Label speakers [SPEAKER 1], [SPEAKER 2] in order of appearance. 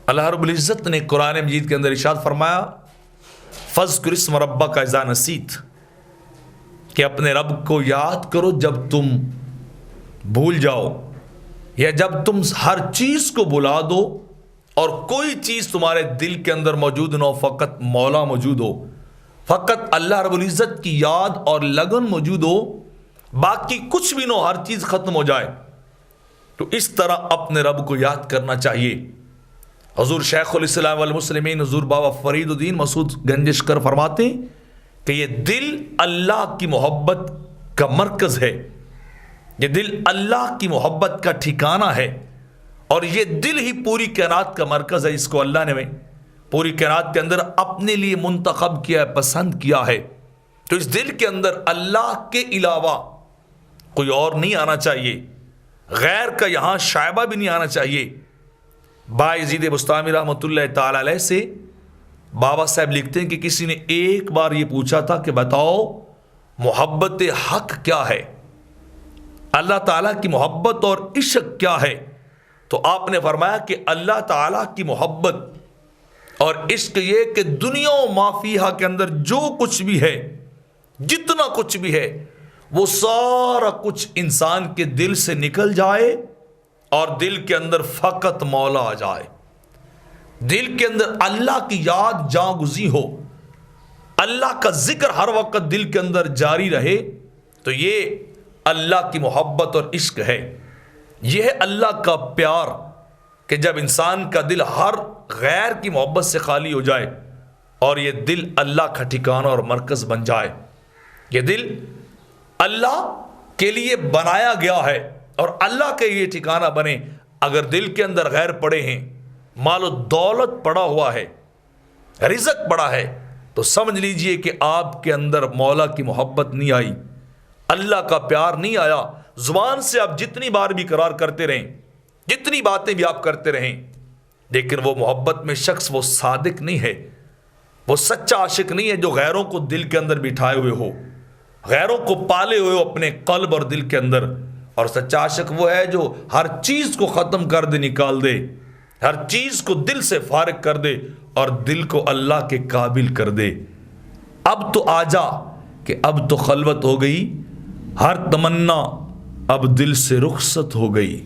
[SPEAKER 1] اللہ رب العزت نے قرآن مجید کے اندر ارشاد فرمایا فَاذْكُرِ اسْمَ رَبَّكَ إِذَا نَسِيتَ، کہ اپنے رب کو یاد کرو جب تم بھول جاؤ، یا جب تم ہر چیز کو بھلا دو اور کوئی چیز تمہارے دل کے اندر موجود نہ ہو، فقط مولا موجود ہو، فقط اللہ رب العزت کی یاد اور لگن موجود ہو، باقی کچھ بھی نہ ہو، ہر چیز ختم ہو جائے، تو اس طرح اپنے رب کو یاد کرنا چاہیے۔ حضور شیخ الاسلام والمسلمین حضور بابا فرید الدین مسعود گنجشکر فرماتے ہیں کہ یہ دل اللہ کی محبت کا مرکز ہے، یہ دل اللہ کی محبت کا ٹھکانہ ہے، اور یہ دل ہی پوری کائنات کا مرکز ہے، اس کو اللہ نے پوری کائنات کے اندر اپنے لیے منتخب کیا ہے، پسند کیا ہے۔ تو اس دل کے اندر اللہ کے علاوہ کوئی اور نہیں آنا چاہیے، غیر کا یہاں شائبہ بھی نہیں آنا چاہیے۔ بایزید بستامی رحمۃ اللہ تعالی علیہ سے بابا صاحب لکھتے ہیں کہ کسی نے ایک بار یہ پوچھا تھا کہ بتاؤ محبت حق کیا ہے، اللہ تعالیٰ کی محبت اور عشق کیا ہے؟ تو آپ نے فرمایا کہ اللہ تعالیٰ کی محبت اور عشق یہ کہ دنیا و ما فیہا کے اندر جو کچھ بھی ہے، جتنا کچھ بھی ہے، وہ سارا کچھ انسان کے دل سے نکل جائے اور دل کے اندر فقط مولا آ جائے، دل کے اندر اللہ کی یاد جاں گزی ہو، اللہ کا ذکر ہر وقت دل کے اندر جاری رہے، تو یہ اللہ کی محبت اور عشق ہے۔ یہ ہے اللہ کا پیار کہ جب انسان کا دل ہر غیر کی محبت سے خالی ہو جائے اور یہ دل اللہ کا ٹھکانہ اور مرکز بن جائے۔ یہ دل اللہ کے لیے بنایا گیا ہے اور اللہ کے یہ ٹھکانہ بنے۔ اگر دل کے اندر غیر پڑے ہیں، مال و دولت پڑا ہوا ہے، رزق پڑا ہے، تو سمجھ لیجئے کہ آپ کے اندر مولا کی محبت نہیں آئی، اللہ کا پیار نہیں آیا۔ زبان سے آپ جتنی بار بھی قرار کرتے رہیں، جتنی باتیں بھی آپ کرتے رہیں، لیکن وہ محبت میں شخص وہ صادق نہیں ہے، وہ سچا عاشق نہیں ہے جو غیروں کو دل کے اندر بٹھائے ہوئے ہو، غیروں کو پالے ہوئے ہو اپنے قلب اور دل کے اندر۔ اور سچا عاشق وہ ہے جو ہر چیز کو ختم کر دے، نکال دے، ہر چیز کو دل سے فارغ کر دے اور دل کو اللہ کے قابل کر دے۔ اب تو آ جا کہ اب تو خلوت ہو گئی، ہر تمنا اب دل سے رخصت ہو گئی۔